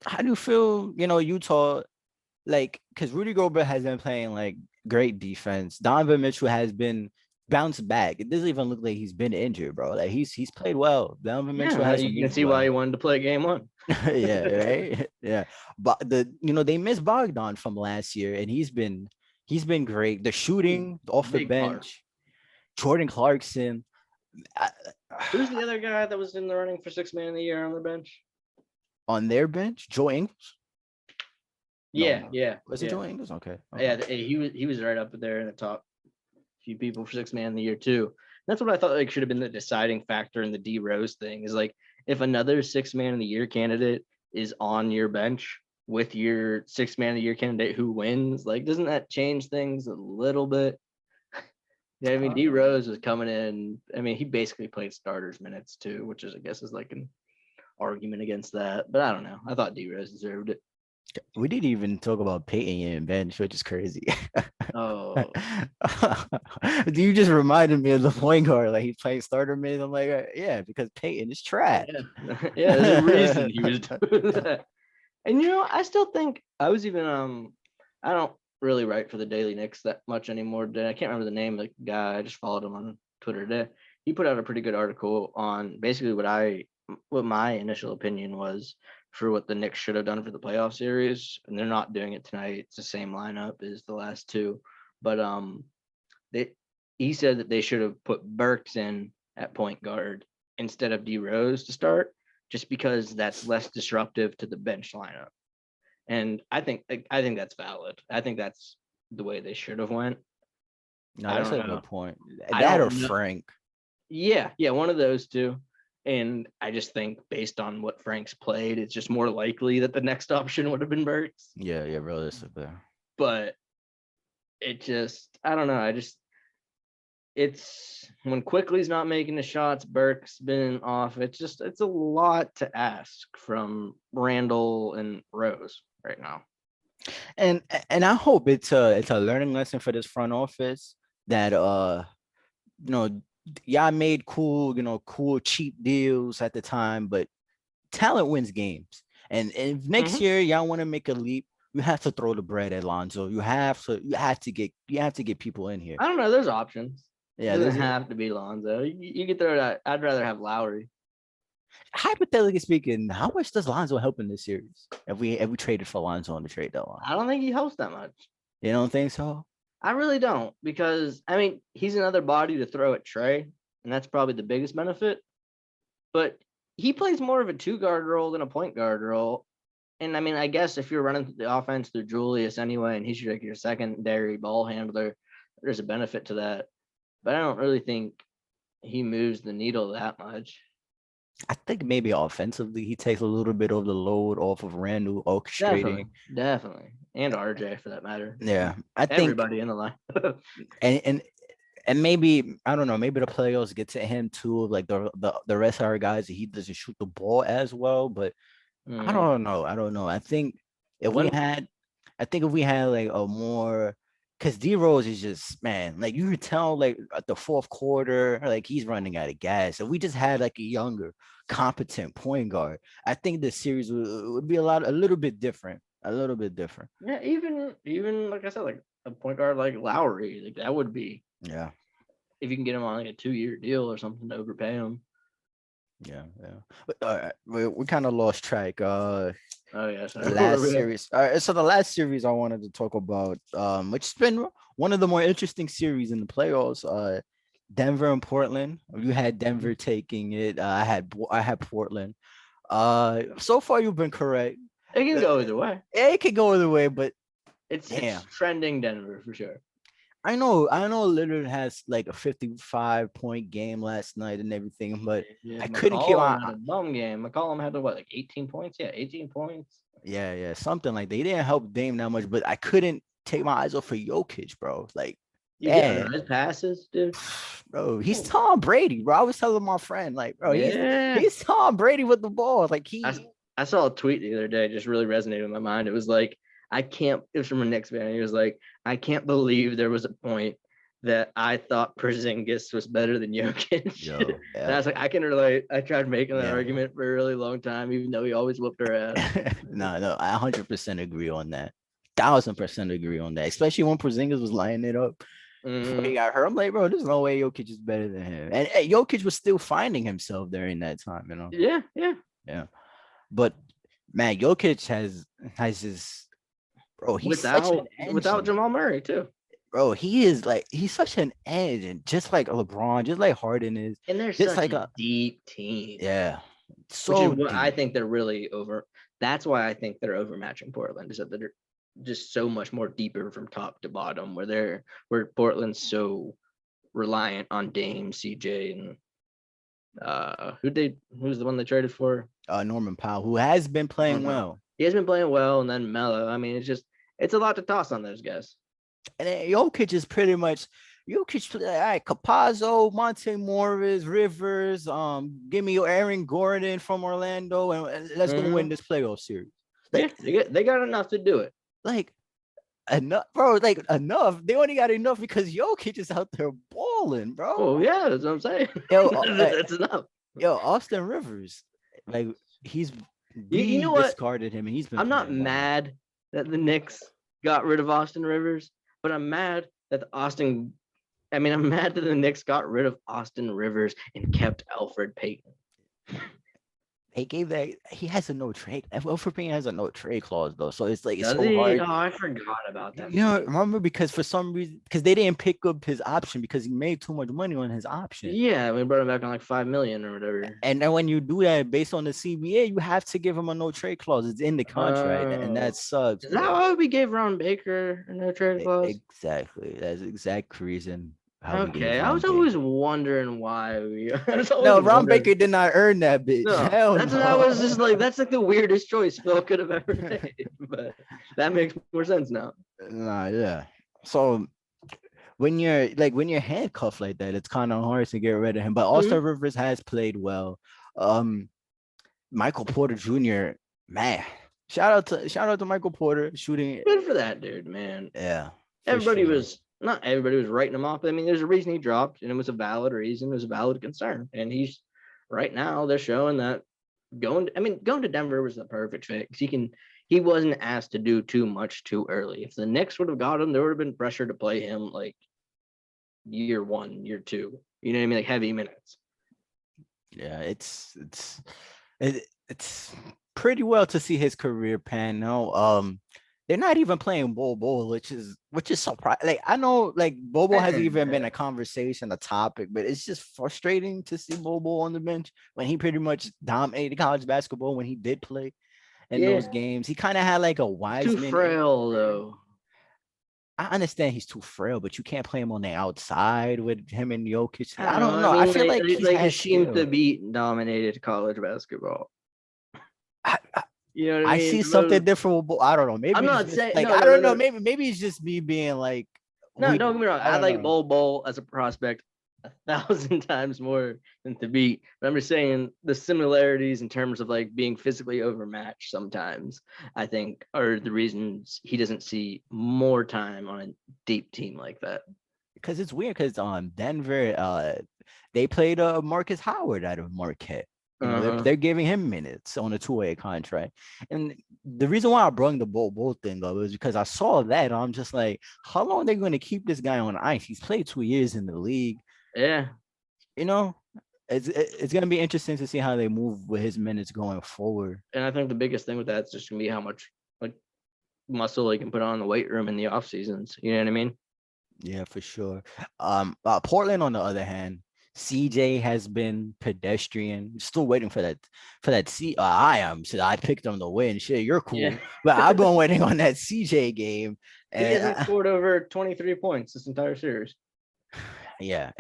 how do you feel? Utah, like, because Rudy Gobert has been playing like great defense. Donovan Mitchell has been bounced back. It doesn't even look like he's been injured, bro. Like he's played well. Donovan Mitchell Yeah, has you can moved see why he well. wanted to play game one. Yeah, right. Yeah, but they missed Bogdan from last year, and he's been great. The shooting off the Big part. bench, Jordan Clarkson. I- Who's the other guy that was in the running for six man of the year on the bench? on their bench, Joe Ingles. Yeah, No, yeah, was it yeah, Joe Ingles? Okay, okay. yeah. He was right up there in the top few people for six man of the year too. That's what I thought like should have been the deciding factor in the D Rose thing. Is like if another six man of the year candidate is on your bench with your six man of the year candidate who wins, like doesn't that change things a little bit? Yeah, I mean, D Uh, Rose was coming in. I mean, he basically played starters minutes too, which is, I guess, is like an argument against that. But I don't know. I thought D Rose deserved it. we didn't even talk about Peyton and bench, which is crazy. Oh, You just reminded me of the point guard, like he's playing starter mid. I'm like, yeah, because Peyton is trash. yeah, yeah. There's a reason he was doing that. And I still think I was even I don't really write for the Daily Knicks that much anymore. I can't remember the name of the guy. I just followed him on Twitter today. He put out a pretty good article on basically what my initial opinion was for what the Knicks should have done for the playoff series, and they're not doing it tonight. It's the same lineup as the last two, but they he said that they should have put Burks in at point guard instead of D Rose to start, just because that's less disruptive to the bench lineup. And I think that's valid. I think that's the way they should have went. No, I that's don't a good know. point. I That or don't know. Frank. Yeah, yeah, one of those two. And I just think based on what Frank's played, it's just more likely that the next option would have been Burks. Yeah, yeah, realistically. But it just, I don't know. It's when Quickly's not making the shots, Burke's been off. It's a lot to ask from Randall and Rose right now. And I hope it's a learning lesson for this front office that you know y'all made cool cheap deals at the time, but talent wins games. And if next Mm-hmm. year y'all want to make a leap, you have to throw the bread at Lonzo. You have to get people in here. I don't know. There's options. It Yeah, doesn't there's have to be Lonzo. You could throw that. I'd rather have Lowry. hypothetically speaking, how much does Lonzo help in this series if we traded for Lonzo on the trade deadline? I don't think he helps that much. You don't think so? I really don't, because I mean he's another body to throw at Trey, and that's probably the biggest benefit. But he plays more of a two guard role than a point guard role. And I mean, I guess if you're running the offense through Julius anyway, and he's your secondary ball handler, there's a benefit to that. But I don't really think he moves the needle that much. I think maybe offensively he takes a little bit of the load off of Randall orchestrating. Definitely, definitely, and RJ for that matter. Yeah, I think Everybody in the line. and And maybe I don't know. Maybe the playoffs get to him too. Like the rest of our guys, he doesn't shoot the ball as well. But I Mm. don't know. I don't know. If we When had, I think if we had like a more, because D Rose is just man, like you could tell like at the fourth quarter, like he's running out of gas. If we just had like a younger, competent point guard, I think the series would be a little bit different. A little bit different. yeah, even like I said, like a point guard like Lowry, like that would be Yeah. if you can get him on like a 2-year deal or something to overpay him. Yeah, yeah. But, we kind of lost track. Oh yes, The last series. So the last series I wanted to talk about, which has been one of the more interesting series in the playoffs. Denver and Portland. You had Denver taking it. I had Portland. So far you've been correct. it can Uh, go either way. it could go either way, but It's damn. trending Denver for sure. I know Lillard has like a 55-point game last night and everything, but Yeah, I couldn't keep McCollum my had a bum game. McCollum had what, like 18 points? Yeah, 18 points. yeah, something like that. He didn't help Dame that much, but I couldn't take my eyes off of Jokic, bro. Like, You get man, nice passes, dude. bro, he's Tom Brady, bro. I was telling my friend, like, bro, Yeah. he's Tom Brady with the ball. Like I saw a tweet the other day, just really resonated in my mind. It was like, it was from a Knicks fan. He was like, I can't believe there was a point that I thought Porzingis was better than Jokic. yo, And I was like, I can relate. I tried making that yeah. argument for a really long time, even though he always whooped our ass. No, I 100% agree on that. 1,000% agree on that. Especially when Porzingis was lining it up before he got hurt. I'm like, bro, there's no way Jokic is better than him. And Jokic was still finding himself during that time, you know. Yeah. Yeah. But man, Jokic has this, bro. He's such an Without engine, Jamal Murray too. bro. He's such an engine, just like LeBron, just like Harden is, And they're just such like a deep team. yeah, Which is so what I deep. think they're really over. That's why I think they're overmatching Portland, is that they're just so much more deeper from top to bottom, where Portland's so reliant on Dame, CJ, and who's the one they traded for? Norman Powell, who has been playing Norman. well, He has been playing well, and then Melo. I mean, it's a lot to toss on those guys. and then Jokic is pretty much Jokic. All right, Capazzo, Monte Morris, Rivers. Give me your Aaron Gordon from Orlando, and let's go win this playoff series. Like, Yeah, they got enough to do it. like enough, bro. Like enough. They only got enough because Jokic is out there balling, bro. Oh yeah, that's what I'm saying. Yo, That's enough. yo, Austin Rivers, like he's You know we what? discarded him, and he's been. I'm not playing well. mad that the Knicks got rid of Austin Rivers, but I'm mad that I'm mad that the Knicks got rid of Austin Rivers and kept Alfred Payton. They gave that he has a no trade. Elfrid Payton has a no trade clause though, so it's like it's Does so he? hard. Oh, I forgot about that. You know, remember because for some reason, because they didn't pick up his option because he made too much money on his option. Yeah, we brought him back on like $5 million or whatever. And then when you do that based on the CBA, you have to give him a no trade clause. It's in the contract, and that sucks. Is that why we gave Ron Baker a no trade clause? Exactly. That's the exact reason. How Okay, I was always wondering why we. No, Ron Baker did not earn that bitch. No, I was just like, that's like the weirdest choice Phil could have ever made. But that makes more sense now. Nah, yeah. So when you're handcuffed like that, it's kind of hard to get rid of him. But Austin Rivers has played well. Michael Porter Jr., man. Shout out to Michael Porter shooting. Good for that dude, man. Yeah. Not everybody was writing him off. But I mean, there's a reason he dropped, and it was a valid reason. It was a valid concern. And he's right now, they're showing that going to Denver was the perfect fit because he wasn't asked to do too much too early. If the Knicks would have got him, there would have been pressure to play him like year 1, year 2. You know what I mean? Like heavy minutes. Yeah, it's pretty well to see his career pan out. They're not even playing Bobo, which is surprising. Like I know, like Bobo hasn't even been a conversation, a topic, but it's just frustrating to see Bobo on the bench when he pretty much dominated college basketball when he did play in those games. He kind of had like a Wiseman. Too frail though. I understand he's too frail, but you can't play him on the outside with him and Jokic. I don't know. I feel like Hashim Thabit dominated college basketball. You know what I mean? I see something different. I don't know. Maybe I'm not saying. like no, I no, don't no, know. Maybe it's just me being like No, don't get me wrong. I I don't like know. Bol as a prospect 1,000 times more than Thabit. But I'm just saying the similarities in terms of like being physically overmatched sometimes, I think, are the reasons he doesn't see more time on a deep team like that. Because it's weird because Denver they played Marcus Howard out of Marquette. You know, Uh-huh. they're giving him minutes on a two-way contract. And the reason why I brought the Bol thing up is because I saw that. I'm just like, how long are they going to keep this guy on ice? He's played 2 years in the league. Yeah. You know, it's going to be interesting to see how they move with his minutes going forward. And I think the biggest thing with that is just gonna be how much like muscle he can put on the weight room in the off seasons. You know what I mean? Yeah, for sure. Portland, on the other hand, CJ has been pedestrian. Still waiting for that I am. So I picked them to win. Shit, you're Yeah. cool, but I've been waiting on that CJ game, He and hasn't scored over 23 points this entire series. yeah,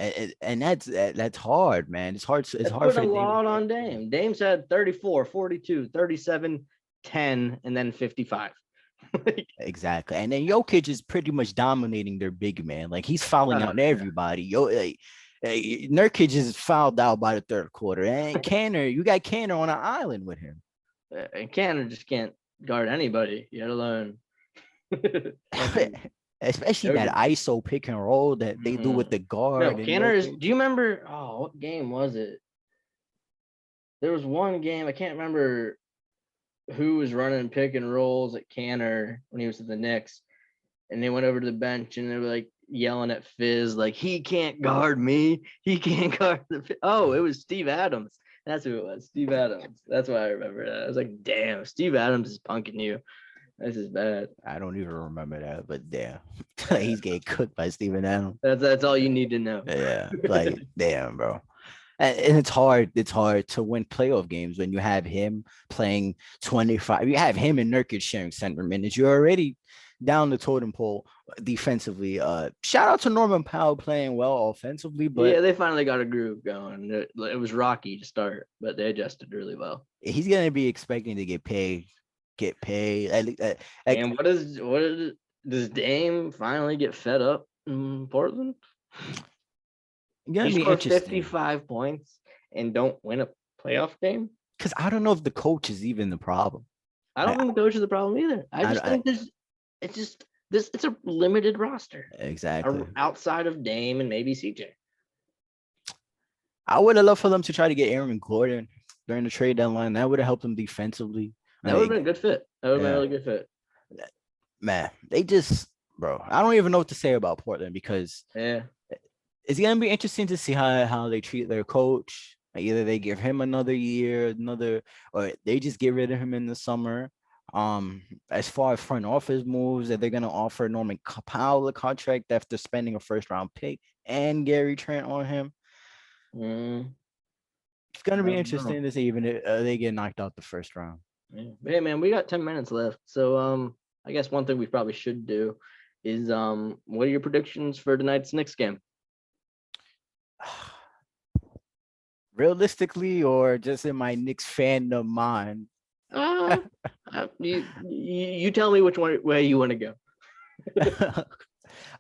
and that's hard, man. It's hard. It's That's hard putting for a Dame to lot get on Dame. Dame's had 34, 42, 37, 10, and then 55. exactly. And then Jokic is pretty much dominating their big man. Like he's fouling out Yeah. everybody. Nurkic is fouled out by the third quarter, and Canner, you got Canner on an island with him. And Cannon just can't guard anybody, let alone. Especially that ISO pick and roll that they do with the No, guard and Canner is. Jokic. Do you remember? Oh, what game was it? There was one game I can't remember who was running pick and rolls at Canner when he was at the Knicks, and they went over to the bench and they were like yelling at Fizz like he can't guard me, he can't guard the. Oh, it was Steve Adams. That's who it was, Steve Adams. That's why I remember that. I was like, damn, Steve Adams is punking you. This is bad. I don't even remember that, but damn, Yeah. he's getting cooked by Steven Adams. That's all you need to know. Yeah, like damn, bro. And it's hard. It's hard to win playoff games when you have him playing 25. You have him and Nurkic sharing center minutes. You're already down the totem pole defensively. Shout out to Norman Powell playing well offensively, but Yeah, they finally got a groove going. It was rocky to start, but they adjusted really well. he's gonna be expecting to get paid. Get paid. And does Dame finally get fed up in Portland? Gonna You be score interesting 55 points and don't win a playoff game? because I don't know if the coach is even the problem. I don't think the coach is the problem either. I just think it's a limited roster Exactly. outside of Dame and maybe CJ. I would have loved for them to try to get Aaron Gordon during the trade deadline. That would have helped them defensively. That would have been a good fit. That would have been a yeah, really good fit. man, they just, bro. I don't even know what to say about Portland because Yeah. it's gonna be interesting to see how they treat their coach. Like either they give him another year, or they just get rid of him in the summer. As far as front office moves, that they're gonna offer Norman Powell a contract after spending a first round pick and Gary Trent on him. It's gonna be interesting to see even if they get knocked out the first round. Yeah. Hey man, we got 10 minutes left. So I guess one thing we probably should do is what are your predictions for tonight's Knicks game? Realistically, or just in my Knicks fandom mind? You tell me which way you want to go.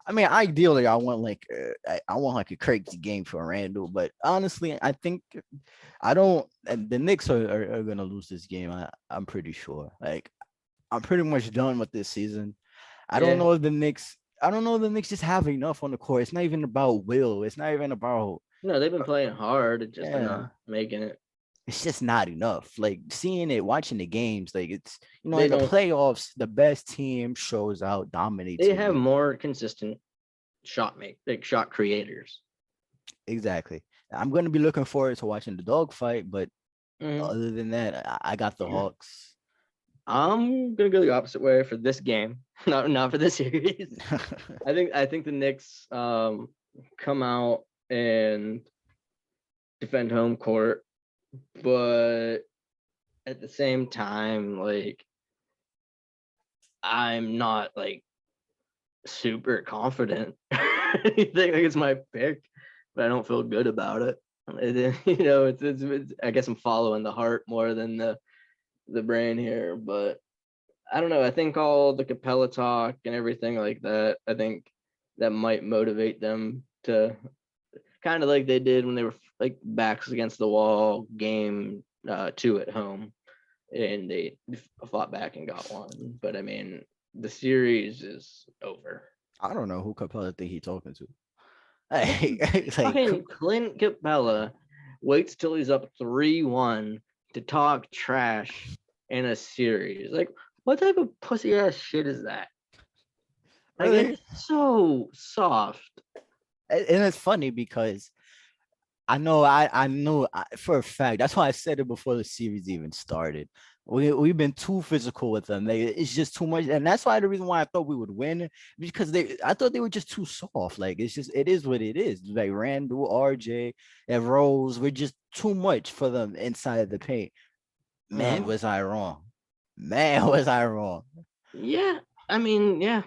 I mean, ideally, I want like a crazy game for Randall, but honestly, I think I don't. The Knicks are gonna lose this game. I'm pretty sure. Like, I'm pretty much done with this season. I don't know if the Knicks. I don't know if the Knicks just have enough on the court. It's not even about will. It's not even about. No, they've been playing hard. It's just they're not making it. It's just not enough. Like seeing it, watching the games, like it's in the don't- playoffs, the best team shows out, dominates. They have more consistent shot creators. Exactly. I'm gonna be looking forward to watching the dogfight, but other than that, I got the Hawks. I'm gonna go the opposite way for this game, not for this series. I think the Knicks come out and defend home court, but at the same time, like I'm not like super confident. I think it's my pick, but I don't feel good about it. It's I guess I'm following the heart more than the brain here, but I don't know. I think all the Capella talk and everything like that, I think that might motivate them to kind of like they did when they were like backs against the wall game 2 at home, and they fought back and got one. But I mean, the series is over. I don't know who Capella think he talking to. Man, Like, fucking Clint Capella waits till he's up 3-1 to talk trash in a series. Like, what type of pussy ass shit is that? Like, really, it's so soft. and it's funny because I know for a fact. That's why I said it before the series even started. We've been too physical with them. It's just too much, and that's why the reason why I thought we would win, because I thought they were just too soft. Like it's just it is what it is. Like Randall, RJ, and Rose were just too much for them inside the paint. Man, was I wrong? Man, was I wrong? Yeah, I mean, yeah.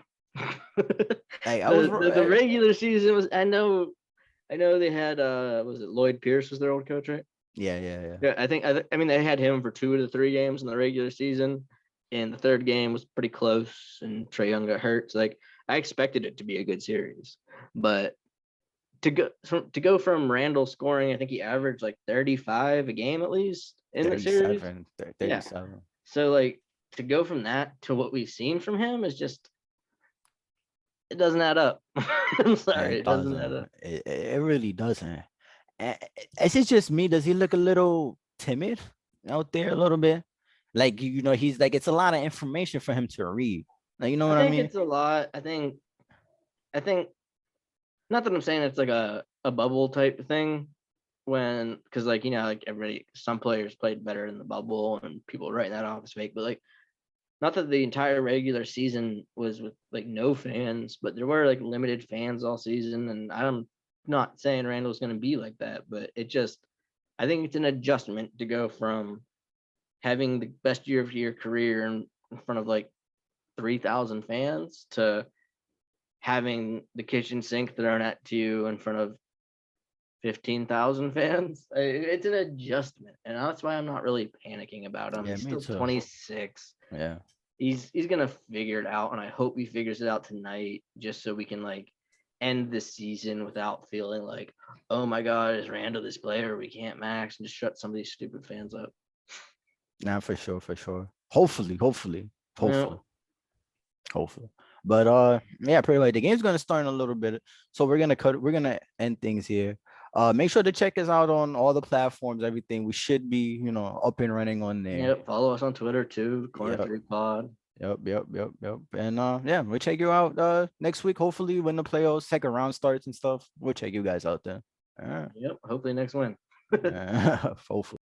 Like I was The regular season was. I know they had was it Lloyd Pierce was their old coach, right? yeah, yeah, yeah. Yeah, I mean they had him for 2 of the 3 games in the regular season, and the third game was pretty close, and Trae Young got hurt. So like I expected it to be a good series, but to go from Randall scoring, I think he averaged like 35 a game at least in the series. 37, Yeah. 37. So like to go from that to what we've seen from him is just it doesn't add up. I'm sorry, It it doesn't add doesn't. up. It really doesn't. Is it just me? Does he look a little timid out there a little bit? Like he's like it's a lot of information for him to read. Like you know I what I think mean? it's a lot. I think not that I'm saying it's like a bubble type thing when because like like everybody some players played better in the bubble and people writing that off as fake, but like not that the entire regular season was with like no fans, but there were like limited fans all season, and I'm not saying Randall's going to be like that, but it just I think it's an adjustment to go from having the best year of your career in front of like 3,000 fans to having the kitchen sink thrown at you in front of 15,000 fans. It's an adjustment, and that's why I'm not really panicking about him. Yeah, He's me still too. 26. Yeah. He's gonna figure it out, and I hope he figures it out tonight, just so we can like end the season without feeling like, oh my god, is Randall this player? We can't max and just shut some of these stupid fans up. Nah, for sure, for sure. Hopefully, hopefully, You know, hopefully, hopefully. But yeah, pretty much the game's gonna start in a little bit. So we're gonna end things here. Make sure to check us out on all the platforms, everything. We should be, up and running on there. yep. Follow us on Twitter too, Corner Yep. Three Pod. Yep. And yeah, we'll check you out next week. Hopefully when the playoffs second round starts and stuff. We'll check you guys out then. All right. Yep. Hopefully next win. Hopefully.